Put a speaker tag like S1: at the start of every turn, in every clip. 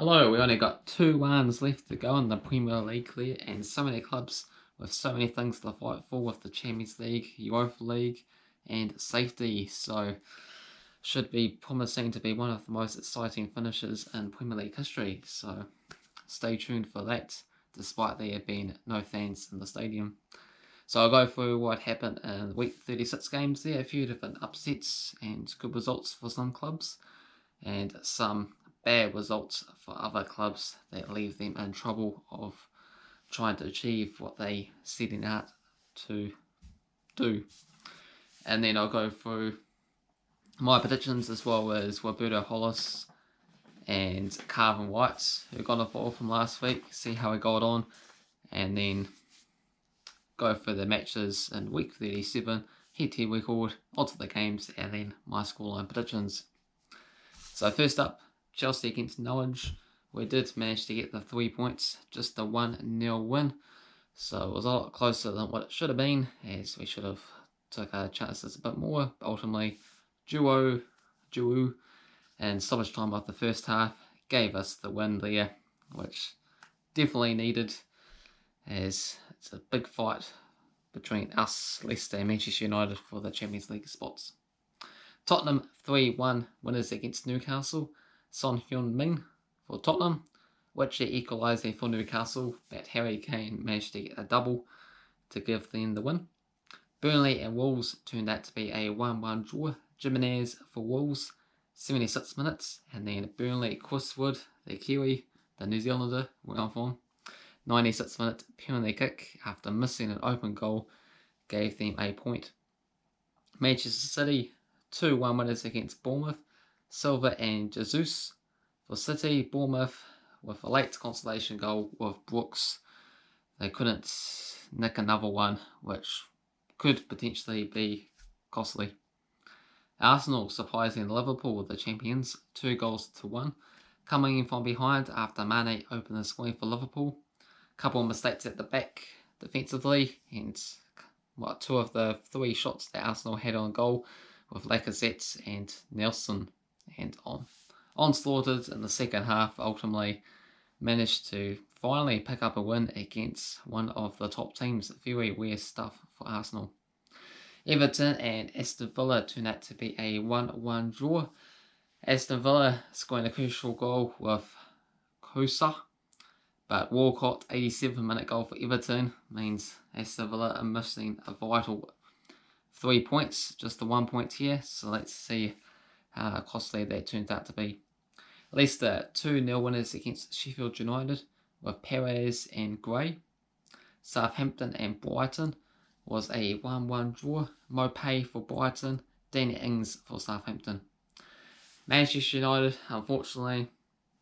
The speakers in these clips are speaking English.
S1: Hello, we only got 2 rounds left to go in the Premier League there, and so many clubs with so many things to fight for with the Champions League, Europa League, and safety. So, should be promising to be one of the most exciting finishes in Premier League history. So, stay tuned for that, despite there being no fans in the stadium. So, I'll go through what happened in week 36 games there, a few different upsets and good results for some clubs, and some bad results for other clubs that leave them in trouble of trying to achieve what they setting out to do. And then I'll go through my predictions as well as Roberto Hollis and Carvin White, who got a fall from last week, see how he got on, and then go through the matches in week 37, head-to-head record, odds of the games, and then my scoreline predictions. So first up, Chelsea against Norwich. We did manage to get the 3 points, just a 1-0 win. So it was a lot closer than what it should have been, as we should have took our chances a bit more. But ultimately, Duo, and stoppage time of the first half gave us the win there, which definitely needed, as it's a big fight between us, Leicester and Manchester United for the Champions League spots. Tottenham 3-1 winners against Newcastle. Son Heung-min for Tottenham, which they equalised for Newcastle, but Harry Kane managed to get a double to give them the win. Burnley and Wolves turned out to be a 1-1 draw. Jimenez for Wolves, 76 minutes, and then Burnley Chris Wood, the Kiwi, the New Zealander, went on form. 96-minute penalty kick after missing an open goal gave them a point. Manchester City 2-1 winners against Bournemouth. Silva and Jesus for City. Bournemouth with a late consolation goal with Brooks. They couldn't nick another one, which could potentially be costly. Arsenal surprising Liverpool, the champions, 2-1, coming in from behind after Mane opened the scoring for Liverpool. Couple of mistakes at the back defensively, and 2 of the 3 shots that Arsenal had on goal with Lacazette and Nelson, and onslaughted in the second half, ultimately managed to finally pick up a win against one of the top teams. Very weird stuff for Arsenal. Everton and Aston Villa turned out to be a 1-1 draw. Aston Villa scoring a crucial goal with Kosa, but Walcott 87-minute goal for Everton means Aston Villa are missing a vital 3 points, just the 1 point here, so let's see how costly that turns out to be. Leicester 2-0 winners against Sheffield United with Perez and Gray. Southampton and Brighton was a 1-1 draw. Mopay for Brighton, Danny Ings for Southampton. Manchester United, unfortunately,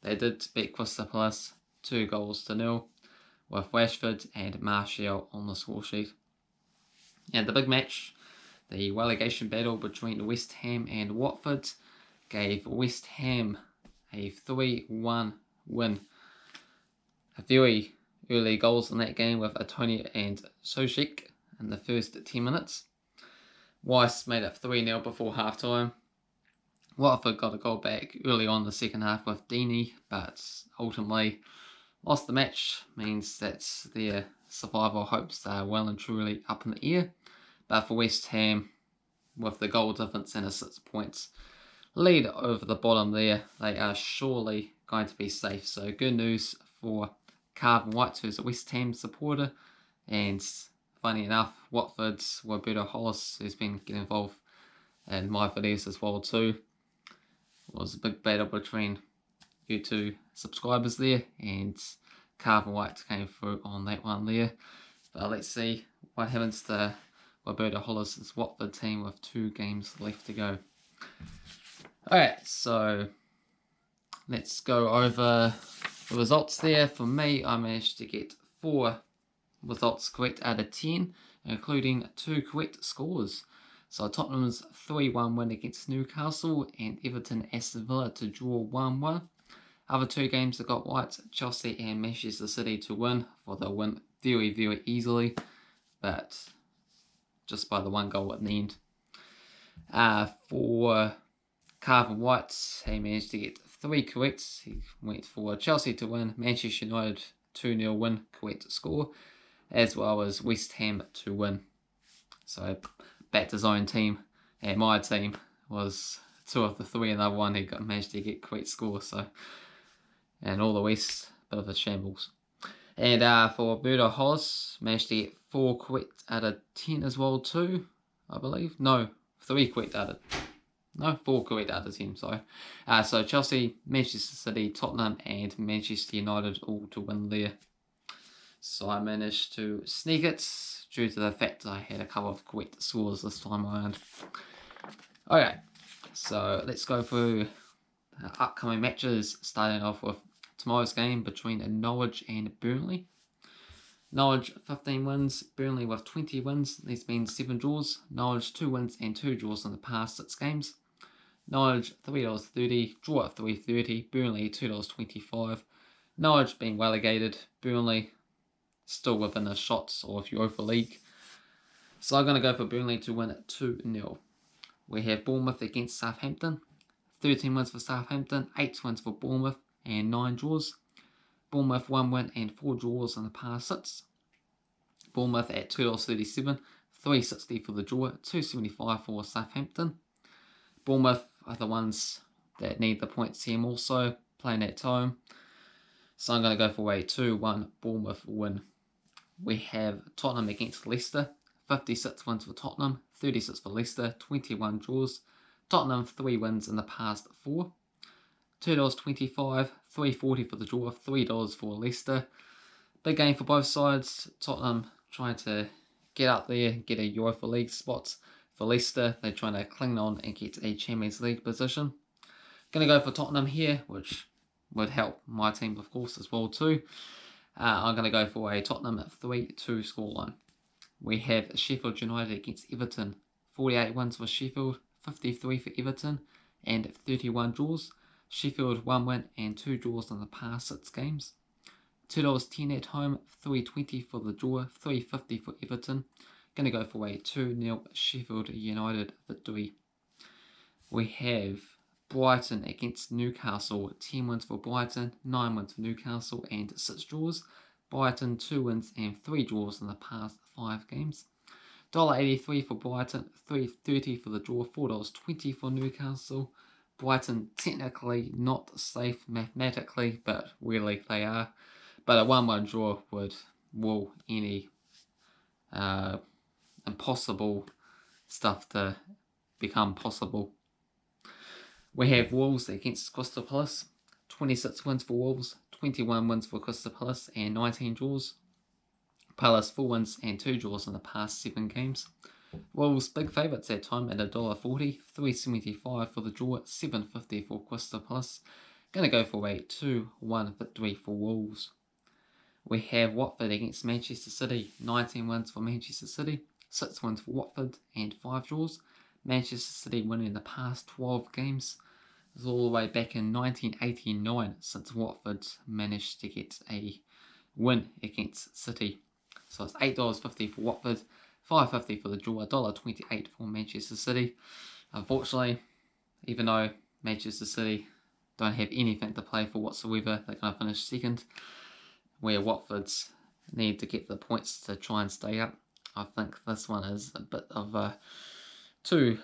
S1: they did beat Crystal Palace 2-0 with Rashford and Martial on the score sheet. And the big match, the relegation battle between West Ham and Watford, gave West Ham a 3-1 win. A very early goals in that game with Antonio and Sojek in the first 10 minutes. Weiss made it 3-0 before half-time. Watford got a goal back early on in the second half with Deeney, but ultimately lost the match, means that their survival hopes are well and truly up in the air. But for West Ham, with the goal difference and a 6 points lead over the bottom there, they are surely going to be safe. So good news for Carvin White, who's a West Ham supporter, and funny enough, Watford's Roberto Hollis, who's been getting involved in my videos as well too. It was a big battle between you two subscribers there, and Carvin White came through on that one there. But let's see what happens to Roberto Hollis' Watford team with 2 games left to go. Alright, so let's go over the results there. For me, I managed to get 4 results correct out of 10, including 2 correct scores. So Tottenham's 3-1 win against Newcastle, and Everton Aston Villa to draw 1-1. Other 2 games that got right, Chelsea and Manchester City to win, for the win very, very easily, but just by the 1 goal at the end. For Carvin White, he managed to get 3 correct. He went for Chelsea to win, Manchester United 2-0 win, correct score, as well as West Ham to win. So back to his own team, and my team was 2 of the 3, and the other one he managed to get correct score. So, and all the rest, bit of a shambles. And for Berto Hollis, managed to get 4 correct out of 10 as well too, I believe. No, 3 correct out of... No, 4 correct out of 10, sorry. So Chelsea, Manchester City, Tottenham and Manchester United all to win there. So I managed to sneak it due to the fact that I had a couple of correct scores this time around. Okay, so let's go through upcoming matches, starting off with tomorrow's game between Norwich and Burnley. Norwich 15 wins, Burnley with 20 wins. There's been 7 draws. Norwich 2 wins and 2 draws in the past 6 games. Norwich $3.30, draw at $3.30, Burnley $2.25. Norwich being relegated, Burnley still within a shot of Europa League. So I'm going to go for Burnley to win at 2-0. We have Bournemouth against Southampton. 13 wins for Southampton, 8 wins for Bournemouth and 9 draws. Bournemouth 1 win and 4 draws in the past 6. Bournemouth at $2.37, $3.60 for the draw, $2.75 for Southampton. Bournemouth are the ones that need the points here also, playing at home. So I'm going to go for a 2-1 Bournemouth win. We have Tottenham against Leicester. 56 wins for Tottenham, 36 for Leicester, 21 draws. Tottenham 3 wins in the past 4. $2.25, $3.40 for the draw, $3 for Leicester. Big game for both sides. Tottenham trying to get up there, get a Europa League spot. For Leicester, they're trying to cling on and get a Champions League position. Going to go for Tottenham here, which would help my team, of course, as well too. I'm going to go for a Tottenham 3-2 scoreline. We have Sheffield United against Everton. 48 wins for Sheffield, 53 for Everton, and 31 draws. Sheffield 1 win and 2 draws in the past 6 games. $2.10 at home, $3.20 for the draw, $3.50 for Everton. Going to go for a 2-0 Sheffield United victory. We have Brighton against Newcastle. 10 wins for Brighton, 9 wins for Newcastle and 6 draws. Brighton 2 wins and 3 draws in the past 5 games. $1.83 for Brighton, $3.30 for the draw, $4.20 for Newcastle. Brighton technically not safe mathematically, but really they are. But a 1-1 draw would rule any impossible stuff to become possible. We have Wolves against Crystal Palace. 26 wins for Wolves, 21 wins for Crystal Palace and 19 draws. Palace 4 wins and 2 draws in the past 7 games. Wolves big favourites at home at $1.40, $3.75 for the draw, $7.50 for Crystal Palace. Going to go for a 2-1 victory for Wolves. We have Watford against Manchester City. 19 wins for Manchester City, 6 wins for Watford and 5 draws. Manchester City winning the past 12 games. It was all the way back in 1989 since Watford managed to get a win against City. So it's $8.50 for Watford, $5.50 for the draw, $1.28 for Manchester City. Unfortunately, even though Manchester City don't have anything to play for whatsoever, they're going to finish second, where Watford's need to get the points to try and stay up. I think this one is a bit of a too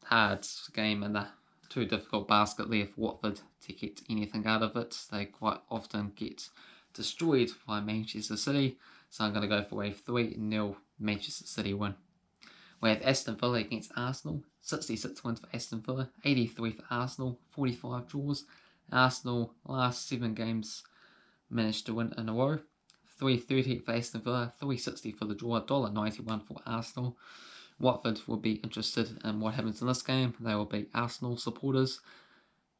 S1: hard game and a too difficult basket there for Watford to get anything out of it. They quite often get destroyed by Manchester City, so I'm going to go for a 3-0 Manchester City win. We have Aston Villa against Arsenal. 66 wins for Aston Villa, 83 for Arsenal, 45 draws. Arsenal last 7 games managed to win in a row. $3.30 for Aston Villa, $3.60 for the draw, $1.91 for Arsenal. Watford will be interested in what happens in this game. They will be Arsenal supporters.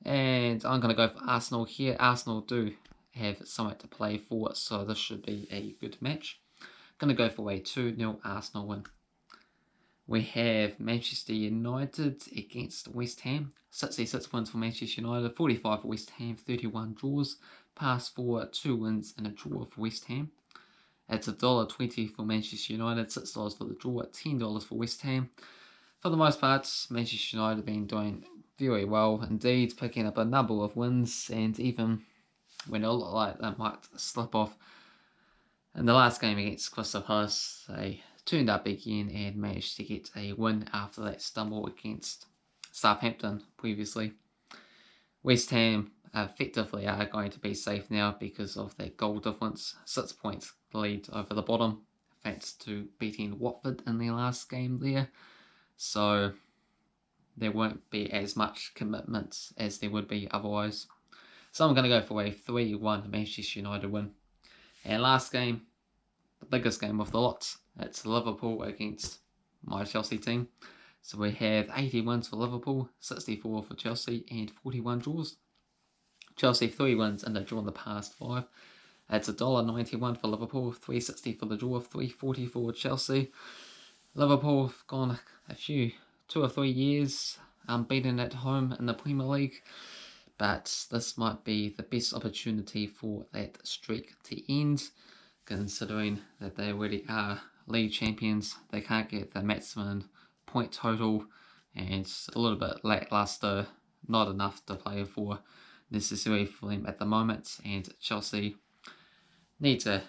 S1: And I'm going to go for Arsenal here. Arsenal do have something to play for, so this should be a good match. Going to go for a 2-0 Arsenal win. We have Manchester United against West Ham. 66 wins for Manchester United, 45 for West Ham, 31 draws. Past 4, 2 wins and a draw for West Ham. It's $1.20 for Manchester United, $6 for the draw, $10 for West Ham. For the most part, Manchester United have been doing very well indeed, picking up a number of wins, and even when it looked like they might slip off in the last game against Crystal Palace, they turned up again and managed to get a win after that stumble against Southampton previously. West Ham effectively are going to be safe now because of their goal difference, 6 points lead over the bottom, thanks to beating Watford in their last game there. So there won't be as much commitment as there would be otherwise. So I'm going to go for a 3-1 Manchester United win. And last game, the biggest game of the lot, it's Liverpool against my Chelsea team. So we have 80 wins for Liverpool, 64 for Chelsea, and 41 draws. Chelsea 3 wins and a draw in the past 5. It's $1.91 for Liverpool, $3.60 for the draw, $3.40 for Chelsea. Liverpool have gone a few 2 or 3 years unbeaten at home in the Premier League, but this might be the best opportunity for that streak to end, considering that they already are league champions. They can't get the maximum point total, and it's a little bit lackluster, not enough to play for necessarily for them at the moment, and Chelsea need to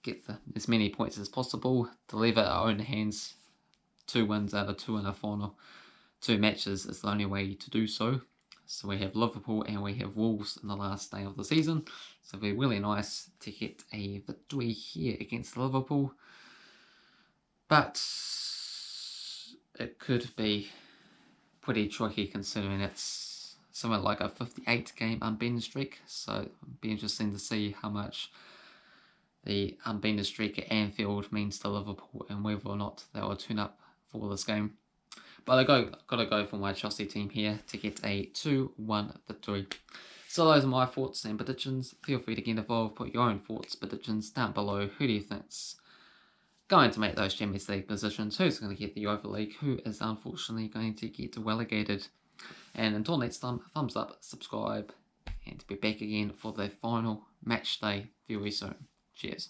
S1: get as many points as possible to leave it in our own hands. 2 wins out of 2 in a final 2 matches is the only way to do so. So we have Liverpool and we have Wolves in the last day of the season. So it'll be really nice to get a victory here against Liverpool. But it could be pretty tricky considering it's something like a 58 game unbeaten streak. So it'll be interesting to see how much the unbeaten streak at Anfield means to Liverpool and whether or not they will turn up for this game. But I've got to go for my Chelsea team here to get a 2-1 victory. So those are my thoughts and predictions. Feel free to get involved, put your own thoughts, predictions down below. Who do you think's going to make those Champions League positions? Who's going to get the Europa League? Who is unfortunately going to get relegated? And until next time, thumbs up, subscribe, and be back again for the final match day very soon. Cheers.